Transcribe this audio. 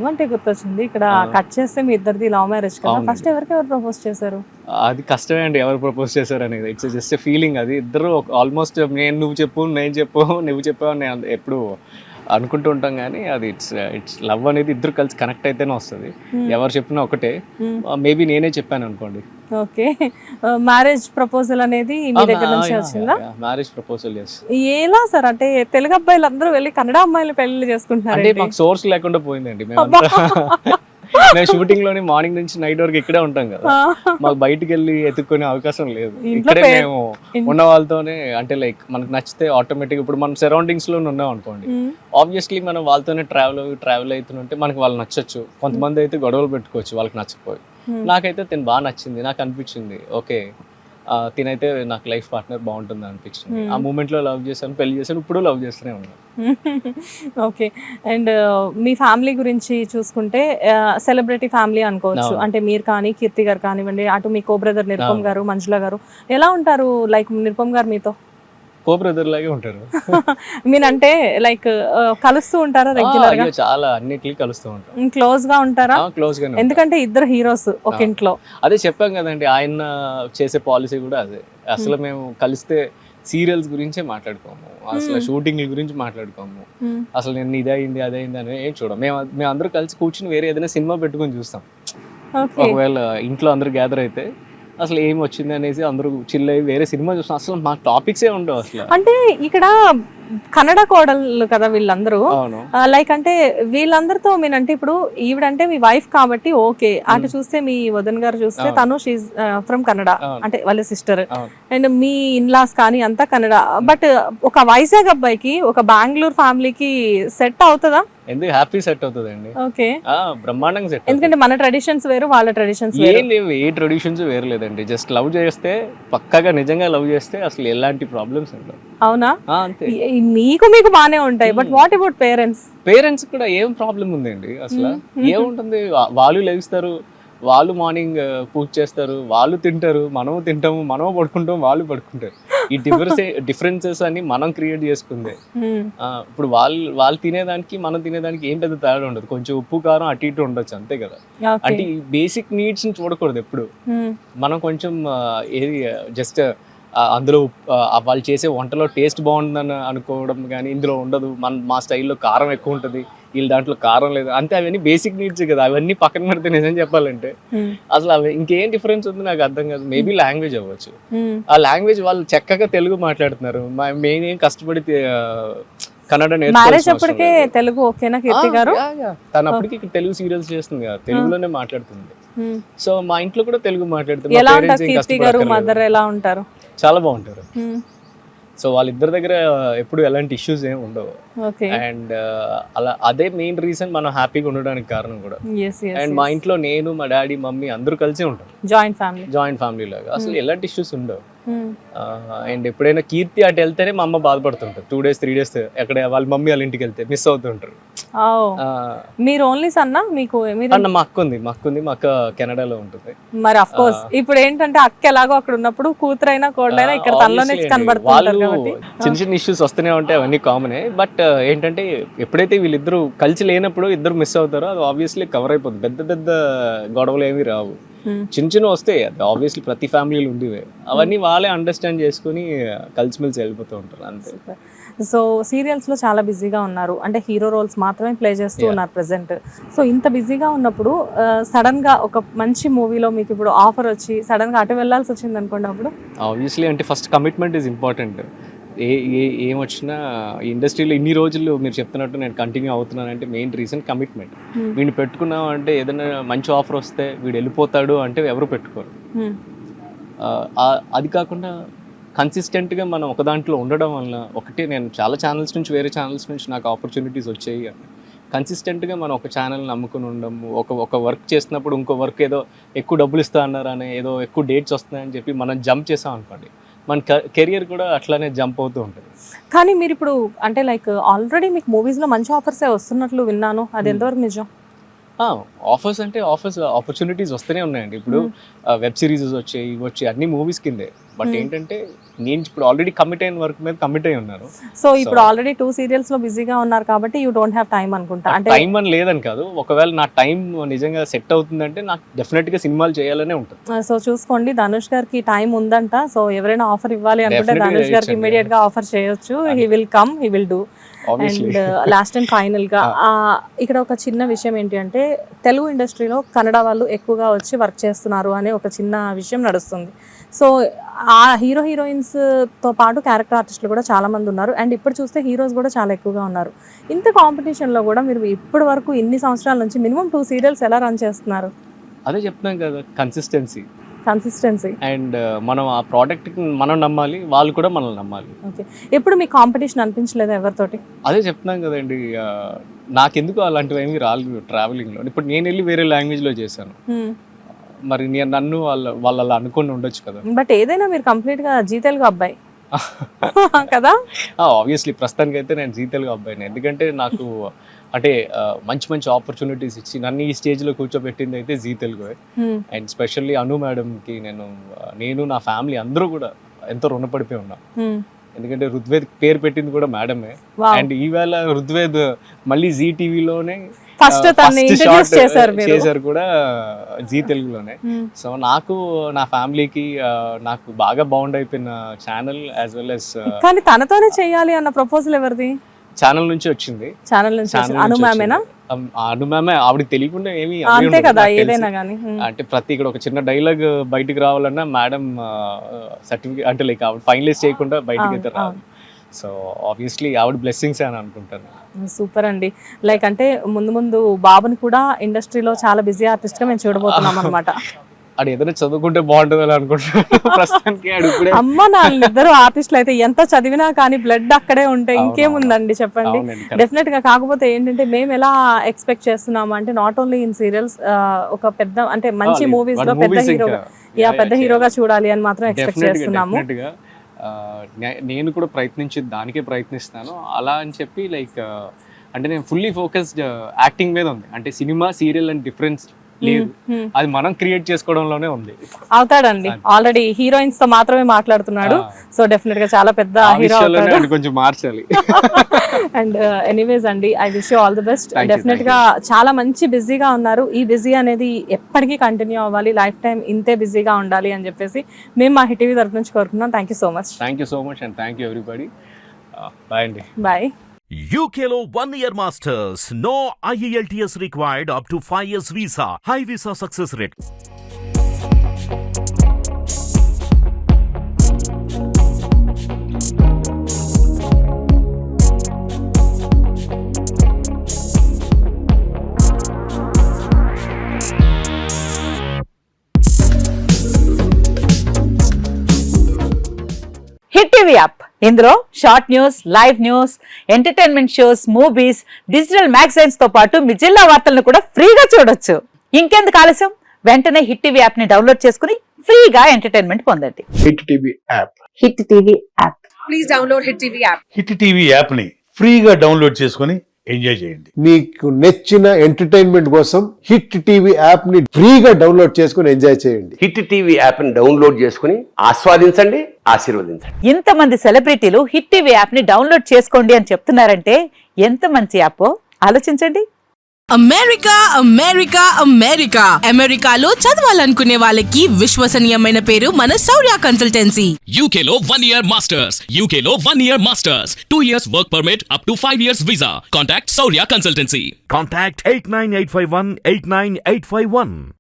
అంటే గుర్తొచ్చింది ఇక్కడ కట్ చేస్తే మీ ఇద్దరిది లవ్ మ్యారేజ్ కదా, ఫస్ట్ ఎవరు ప్రపోజ్ చేశారు? అది కష్టమే అండి, ఎవరు ప్రపోజ్ చేశారు అనేది. It's just feeling. అది ఇద్దరు ఆల్మోస్ట్ నువ్వు చెప్పు నేను చెప్పు నువ్వు చెప్పు అని ఎప్పుడు అనుకుంటూ ఉంటాం, కానీ అది ఇట్స్ లవ్ అనేది ఇద్దరు కలిసి కనెక్ట్ అయితేనే వస్తుంది. ఎవరు చెప్పినా ఒకటే. మేబీ నేనే చెప్పాను అనుకోండి. ఓకే, మ్యారేజ్ ప్రపోజల్ అనేది మీ దగ్గర నుంచి వచ్చిందా? మ్యారేజ్ ప్రపోజల్ ఎలా సార్? అంటే తెలుగు అబ్బాయిలు అందరూ వెళ్ళి కన్నడ అమ్మాయిలు పెళ్లి చేసుకుంటున్నారు అంటే మాకు సోర్స్ లేకుండా పోయిందండి. మేము షూటింగ్ లోని మార్నింగ్ నుంచి నైట్ వరకు ఇక్కడే ఉంటాం కదా, మాకు బయటికి వెళ్ళి ఎత్తుక్కునే అవకాశం లేదు. ఇక్కడే మేము ఉన్న వాళ్ళతోనే, అంటే లైక్ మనకు నచ్చితే ఆటోమేటిక్ ఇప్పుడు మనం సరౌండింగ్స్ లో ఉన్నాం అనుకోండి, ఆబ్వియస్లీ మనం వాళ్ళతోనే ట్రావెల్ అవుతుంటే మనకి వాళ్ళు నచ్చచ్చు. కొంతమంది అయితే గొడవలు పెట్టుకోవచ్చు వాళ్ళకి నచ్చకపోయి. నాకైతే తిను బాగా నచ్చింది, నాకు అనిపించింది ఓకే తినైతే నాకు లైఫ్ పార్ట్నర్ బాగుంటుంది అనిపించింది. ఆ మూమెంట్ లో లవ్ చేశాను, పెళ్లి చేశాను, ఇప్పుడు లవ్ చేస్తూనే ఉన్నాను. ఓకే, అండ్ మీ ఫ్యామిలీ గురించి చూసుకుంటే సెలబ్రిటీ ఫ్యామిలీ అనుకోవచ్చు. అంటే మీరు కానీ కీర్తి గారు కానివ్వండి, అటు మీ కో బ్రదర్ నిరుపమ్ గారు, మంజుల గారు, ఎలా ఉంటారు? లైక్ నిరుపమ్ గారు మీతో కో బ్రదర్ లాగే ఉంటారు. మీనంటే లైక్ కలుస్తూ ఉంటారా రెగ్యులర్ గా? చాలా అన్నిటికీ కలుస్తూ ఉంటారు. క్లోజ్ గా ఉంటారా? క్లోజ్ గా, ఎందుకంటే ఇద్దరు హీరోస్ ఒక ఇంట్లో. అదే చెప్పాం కదండి, ఆయన చేసే పాలసీ కూడా అదే. అసలు మేము కలిస్తే సీరియల్స్ గురించే మాట్లాడుకోము, అసలు షూటింగ్ గురించి మాట్లాడుకోము. అసలు నేను ఇదైంది అదైంది అని ఏం చూడం. మేము అందరూ కలిసి కూర్చుని వేరే ఏదైనా సినిమా పెట్టుకొని చూస్తాం. ఒకవేళ ఇంట్లో అందరూ గ్యాదర్ అయితే అసలు ఏం వచ్చింది అనేసి అందరూ చిల్ అయ్యి వేరే సినిమా చూస్తాం. అసలు మా టాపిక్సే ఉండవు అసలు. అంటే ఇక్కడ కన్నడ కోడళ్ళు కదా వీళ్ళందరూ, లైక్ అంటే వీళ్ళందరితో మీనంటే ఇప్పుడు ఈవిడంటే మీ వైఫ్ కాబట్టి ఓకే, అటు చూస్తే మీ వదన్ గారు చూస్తే తను షీజ్ ఫ్రమ్ కన్నడ, అంటే వాళ్ళ సిస్టర్, అండ్ మీ ఇన్లాస్ కానీ అంతా కన్నడ. బట్ ఒక వైజాగ్ అబ్బాయికి ఒక బెంగళూరు ఫ్యామిలీకి సెట్ అవుతుందా? ఎందుకు హ్యాపీ సెట్ అవుతుంది అండి. ఓకే, బ్రహ్మాండంగా సెట్. ఎందుకంటే మన ట్రెడిషన్స్ వేరు, వాళ్ళ ట్రెడిషన్స్ వేరు. ఏం లేవు, ఏ ట్రెడిషన్స్ వేరు లేదండి. జస్ట్ లవ్ చేస్తే, పక్కాగా నిజంగా లవ్ చేస్తే అసలు ఎలాంటి ప్రాబ్లమ్స్ ఉండవు. అవునా? అంతే. మీకు బానే ఉంటాయి. బట్ వాట్ అబౌట్ పేరెంట్స్ కూడా ఏం ప్రాబ్లం ఉందండి అసలు? ఏముంటుంది, వాళ్ళు లెగిస్తారు, వాళ్ళు మార్నింగ్ పూజ చేస్తారు, వాళ్ళు తింటారు, మనము తింటాము, మనము పడుకుంటాం, వాళ్ళు పడుకుంటారు. ఈ డిఫరెన్సెస్ అన్ని మనం క్రియేట్ చేసుకుందే. ఇప్పుడు వాళ్ళు తినేదానికి మనం తినేదానికి ఏం పెద్ద తేడా ఉండదు. కొంచెం ఉప్పు కారం అటు ఇటు ఉండొచ్చు, అంతే కదా. అంటే ఈ బేసిక్ నీడ్స్ ని చూడకూడదు ఎప్పుడు. మనం కొంచెం ఏది జస్ట్ అందులో వాళ్ళు చేసే వంటలో టేస్ట్ బాగుందని అనుకోవడం కానీ ఇందులో ఉండదు. మా స్టైల్లో కారం ఎక్కువ ఉంటుంది, వీళ్ళ దాంట్లో కారం లేదు, అంతే. అవన్నీ బేసిక్ నీడ్స్ కదా, అవన్నీ పక్కన పెడితే నిజం చెప్పాలంటే అసలు అవి ఇంకేం డిఫరెన్స్ ఉంది నాకు అర్థం కాదు. మేబీ లాంగ్వేజ్ అవ్వచ్చు. ఆ లాంగ్వేజ్ వాళ్ళు చక్కగా తెలుగు మాట్లాడుతున్నారు, మేమేం కష్టపడి కన్నడ నేర్చుకునే. తెలుగు ఓకేనా కీర్తి గారు? తను అప్పటికి ఇక్కడ తెలుగు సీరియల్స్ చేస్తుంది కదా, తెలుగులోనే మాట్లాడుతుంది. సో మా ఇంట్లో కూడా తెలుగు మాట్లాడుతుంది. ఎలా ఉంటారు? చాలా బాగుంటారు. సో వాళ్ళిద్దరి దగ్గర ఎప్పుడు ఎలాంటి ఇష్యూస్ ఏమి ఉండవు. అండ్ అలా అదే మెయిన్ రీజన్ మనం హ్యాపీగా ఉండడానికి కారణం కూడా. అండ్ మా ఇంట్లో నేను, మా డాడీ, మమ్మీ అందరూ కలిసి ఉంటాం, జాయింట్ ఫ్యామిలీ లాగా. అసలు ఎలాంటి ఇష్యూస్ ఉండవు. అండ్ ఎప్పుడైనా కీర్తి అటు వెళ్తేనే మా అమ్మ బాధపడుతుంటారు. 2 days 3 days ఎక్కడ వాళ్ళ మమ్మీ వాళ్ళ ఇంటికి వెళ్తే మిస్ అవుతుంటారు. మీరు ఓన్లీ సన్నా? మీకు మా అక్క ఉంది, మా అక్క కెనడాలో ఉంటుంది. మరి ఆఫ్ కోర్స్ ఇప్పుడు ఏంటంటే అక్క ఎలాగో అక్కడ ఉన్నప్పుడు కూతురైనా కోడలైనా ఇక్కడ తనలోనే కనబడుతుంటారు కాబట్టి చిన్న చిన్న ఇష్యూస్ వస్తూనే ఉంటాయి, అవన్నీ కామనే. బట్ ఏంటంటే ఎప్పుడైతే వీళ్ళిద్దరు కలిసి లేనప్పుడు ఇద్దరు మిస్ అవుతారో అది ఆబ్వియస్లీ కవర్ అయిపోతుంది. పెద్ద పెద్ద గొడవలు ఏమి రావు, చిన్న చిన్న వస్తాయి. అది ఆబ్వియస్లీ ప్రతి ఫ్యామిలీలో ఉండేవే. అవన్నీ వాళ్ళే అండర్స్టాండ్ చేసుకుని కలిసిమెలిసి వెళ్ళిపోతూ ఉంటారు, అంతే. సో సీరియల్స్ లో చాలా బిజీగా ఉన్నారు, అంటే హీరో రోల్స్ మాత్రమే ప్లే చేస్తూ ఉన్నారు ప్రెసెంట్. సో ఇంత బిజీగా ఉన్నప్పుడు సడన్ గా ఒక మంచి మూవీలో మీకు ఇప్పుడు ఆఫర్ వచ్చి సడన్ గా అటు వెళ్ళాల్సి వచ్చింది అనుకోండి, అప్పుడు ఆబ్వియస్లీ అంటే ఫస్ట్ కమిట్మెంట్ ఈజ్ ఇంపార్టెంట్. ఏం వచ్చినా ఇండస్ట్రీలో ఇన్ని రోజులు మీరు చెప్తున్నట్టు నేను కంటిన్యూ అవుతున్నానంటే మెయిన్ రీజన్ కమిట్మెంట్. వీడిని పెట్టుకున్నాం అంటే ఏదైనా మంచి ఆఫర్ వస్తే వీడు వెళ్ళిపోతాడు అంటే ఎవరు పెట్టుకోరు. అది కాకుండా కన్సిస్టెంట్గా మనం ఒక దాంట్లో ఉండడం వల్ల, ఒకటే నేను చాలా ఛానల్స్ నుంచి వేరే ఛానల్స్ నుంచి నాకు ఆపర్చునిటీస్ వచ్చాయి. కన్సిస్టెంట్గా మనం ఒక ఛానల్ని నమ్ముకుని ఉండము. ఒక వర్క్ చేసినప్పుడు ఇంకో వర్క్ ఏదో ఎక్కువ డబ్బులు ఇస్తా అన్నారని, ఏదో ఎక్కువ డేట్స్ వస్తున్నాయని చెప్పి మనం జంప్ చేసాం అనుకోండి, మన కెరియర్ కూడా అట్లానే జంప్ అవుతూ ఉంటుంది. కానీ మీరు ఇప్పుడు అంటే లైక్ ఆల్రెడీ మీకు మూవీస్లో మంచి ఆఫర్సే వస్తున్నట్లు విన్నాను, అది ఎంతవరకు నిజం? ఆఫర్స్ ఆపర్చునిటీస్ వస్తూనే ఉన్నాయండి. ఇప్పుడు వెబ్ సిరీసెస్ వచ్చాయి, అన్ని మూవీస్ కిందే. బట్ ఏంటంటే నేను ఇప్పుడు ఆల్రెడీ కమిట్ అయిన వర్క్ మీద కమిట్ అయి ఉన్నాను. సో ఇప్పుడు ఆల్రెడీ 2 సీరియల్స్ లో బిజీగా ఉన్నారు కాబట్టి యూ డోంట్ హ్యావ్ టైం అనుకుంటా. అంటే టైం అని లేదని కాదు, ఒకవేళ నా టైం నిజంగా సెట్ అవుతుందంటే నాకు డెఫినెట్ గా సినిమాలు చేయాలనే ఉంటుంది. సో చూసుకోండి, ధనుష్ గారికి టైం ఉందంట. సో ఎవరైనా ఆఫర్ ఇవ్వాలి అనుకుంటే Definitely ధనుష్ గారికి చేయొచ్చు. ఇమీడియట్ గా ఆఫర్ చేయొచ్చు. He will come, he will do. Obviously. And last and final గా ఇక్కడ ఒక చిన్న విషయం ఏంటి అంటే తెలుగు ఇండస్ట్రీలో కన్నడ వాళ్ళు ఎక్కువగా వచ్చి వర్క్ చేస్తున్నారు అనే ఒక చిన్న విషయం నడుస్తుంది. సో ఆ హీరోయిన్స్ తో పాటు క్యారెక్టర్ ఆర్టిస్టులు కూడా చాలా మంది ఉన్నారు. అండ్ ఇప్పుడు చూస్తే హీరోస్ కూడా చాలా ఎక్కువగా ఉన్నారు. ఇంత కాంపిటీషన్ లో కూడా మీరు ఇప్పటి వరకు ఇన్ని సంవత్సరాల నుంచి మినిమం 2 సీరియల్స్ ఎలా రన్ చేస్తున్నారు? అదే చెప్తున్నాం కదా, కన్సిస్టెన్సీ అండ్ మనం ఆ ప్రోడక్ట్ మనం నమ్మాలి, వాళ్ళు కూడా మనల్ని నమ్మాలి. ఓకే, ఎప్పుడు మీ కాంపిటీషన్ అనిపించలేదా ఎవరితోటి? అదే చెప్తున్నాం కదండి, నాకెందుకు అలాంటివి ఏమి రాలేదు ట్రావెలింగ్ లో. ఇప్పుడు నేను వెళ్ళి వేరే లాంగ్వేజ్ లో చేశాను, మరి నేను నన్ను వాళ్ళు అలా అనుకుని ఉండొచ్చు కదా. బట్ ఏదైనా మీరు కంప్లీట్ గా జీ తెలుగు అబ్బాయి కదా. ఆబ్వియస్లీ ప్రస్తుతానికి అయితే నేను జీ తెలుగు అబ్బాయిని, ఎందుకంటే నాకు అంటే మంచి మంచి ఆపర్చునిటీస్ ఇచ్చి నన్ను ఈ స్టేజ్ లో కూర్చోబెట్టింది అయితే Zee Telugu. And specially Anu madam కి నేను నా ఫ్యామిలీ అందరూ కూడా ఎంతో రుణపడిపోయి ఉన్నాం. ఎందుకంటే ఋగ్వేద్ పేరు పెట్టింది కూడా మేడమే. అండ్ ఈవేళ ఋగ్వేద్ మళ్ళీ జీ టీవీలోనే ఫస్ట్ చేశారు కూడా జీ తెలుగులోనే. సో నాకు నా ఫ్యామిలీకి నాకు బాగా బాండ్ అయిపోయిన ఛానల్ యాజ్ వెల్ యాజ్. కానీ తనతోనే చేయాలి అన్న ప్రపోజల్ ఎవరిది? ఛానల్ నుంచి వచ్చింది. ఛానల్ నుంచి అను మ్యామేనా? అను మ్యామే, ఆవిడకి తెలియకుండా ఏమి అంతే కదా ఏదైనా కానీ. అంటే ప్రతి ఇక్కడ ఒక చిన్న డైలాగ్ బయటికి రావాలన్నా మేడం సర్టిఫికేట్ అంటే లైక్ ఆవిడ ఫైనలైజ్ చేయకుండా బయటికి అయితే రాదు. సో ఆబ్వియస్లీ ఆవిడ బ్లెస్సింగ్స్ అని అనుకుంటాను. సూపర్ అండి. లైక్ అంటే ముందు బాబుని కూడా ఇండస్ట్రీలో చాలా బిజీ ఆర్టిస్ట్ గా మేము చూడబోతున్నాం అనమాట. అది ఏదైనా చదువుకుంటే బాగుంటుంది అని అనుకుంటున్నాను ప్రస్తుతానికి. అమ్మ నాన్నలిద్దరు ఆర్టిస్టులు అయితే ఎంత చదివినా కానీ బ్లడ్ అక్కడే ఉంటే ఇంకేముందండి చెప్పండి. డెఫినెట్ గా. కాకపోతే ఏంటంటే మేము ఎలా ఎక్స్పెక్ట్ చేస్తున్నాము అంటే నాట్ ఓన్లీ ఇన్ సీరియల్స్, ఒక పెద్ద అంటే మంచి మూవీస్ లో పెద్ద హీరోగా చూడాలి అని మాత్రం ఎక్స్పెక్ట్ చేస్తున్నాము. నేను కూడా దానికే ప్రయత్నిస్తాను. అలా అని చెప్పి లైక్ అంటే నేను ఫుల్లీ ఫోకస్డ్ యాక్టింగ్ మీద ఉంది. అంటే సినిమా సీరియల్ అండ్ డిఫరెన్స్ లేదు, అది మనం క్రియేట్ చేసుకోవడంలోనే ఉంది. అవుతాడండి, ఆల్రెడీ హీరోయిన్స్ తో మాత్రమే మాట్లాడుతున్నాడు. సో డెఫినెట్ గా చాలా పెద్ద హీరో అవుతాడు. కొంచెం మార్చాలి. అండ్ ఎనీవేస్ అండి, I wish you all the best. Definite గా చాలా మంచి బిజీగా ఉన్నారు. ఈ బిజీ అనేది ఎప్పటికీ కంటిన్యూ అవ్వాలి, లైఫ్ టైం ఇంతే బిజీగా ఉండాలి అని చెప్పేసి మేము మా హిట్ టీవీ తరఫు నుంచి కోరుకున్నాం. Thank you so much. Thank you so much and thank you everybody. Bye అండి. బాయ్. UKలో 1-year masters. No IELTS required up to 5 years visa. High visa success rate. Hit TV app, ఇందులో short news, live news, entertainment shows, movies, digital magazines తో పాటు మీ జిల్లా వార్తలను కూడా ఫ్రీగా చూడొచ్చు. ఇంకెందుకు ఆలస్యం, వెంటనే హిట్ టీవీ యాప్ ని డౌన్లోడ్ చేసుకుని ఫ్రీగా ఎంటర్టైన్మెంట్ పొందండి. Hit TV app. Hit TV app. Please download hit TV app. Hit TV app ని ఫ్రీగా డౌన్లోడ్ చేసుకుని ఎంజాయ్ చేయండి. మీకు నచ్చిన ఎంటర్టైన్మెంట్ కోసం హిట్ టీవీ యాప్ ని ఫ్రీగా డౌన్లోడ్ చేసుకుని ఎంజాయ్ చేయండి. హిట్ టీవీ యాప్ ని డౌన్లోడ్ చేసుకుని ఆస్వాదించండి, ఆశీర్వదించండి. ఇంతమంది సెలబ్రిటీలు హిట్ టీవీ యాప్ ని డౌన్లోడ్ చేసుకోండి అని చెప్తున్నారంటే ఎంత మంచి యాప్ ఆలోచించండి. అమెరికా అమెరికా అమెరికా అమెరికాలో చదవాలనుకునే వాళ్ళకి విశ్వసనీయమైన పేరు మన శౌర్య కన్సల్టెన్సీ. UKలో 1-year masters. UKలో 1-year masters. 2 years work permit up to 5 years visa. Contact Saurya Consultancy. Contact 89851 89851.